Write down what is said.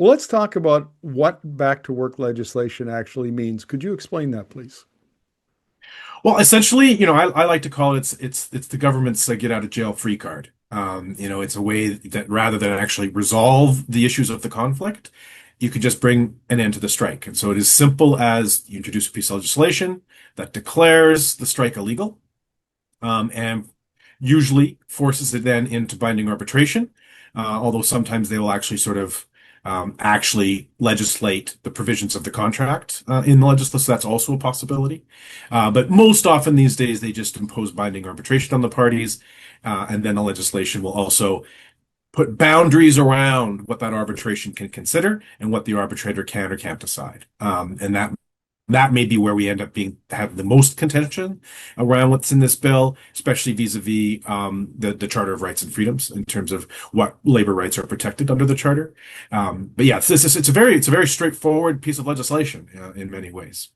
Well, let's talk about what back to work legislation actually means. Could you explain that, please? Well, essentially, I like to call it it's the government's get out of jail free card. It's a way that rather than actually resolve the issues of the conflict, you could just bring an end to the strike. And so it is simple as you introduce a piece of legislation that declares the strike illegal, and usually forces it then into binding arbitration. Although sometimes they will actually sort of actually legislate the provisions of the contract in the legislature. So that's also a possibility. But most often these days, they just impose binding arbitration on the parties. And then the legislation will also put boundaries around what that arbitration can consider and what the arbitrator can or can't decide. And that may be where we end up have the most contention around what's in this bill, especially vis-a-vis the Charter of Rights and Freedoms in terms of what labor rights are protected under the Charter. But yeah, it's a very straightforward piece of legislation in many ways.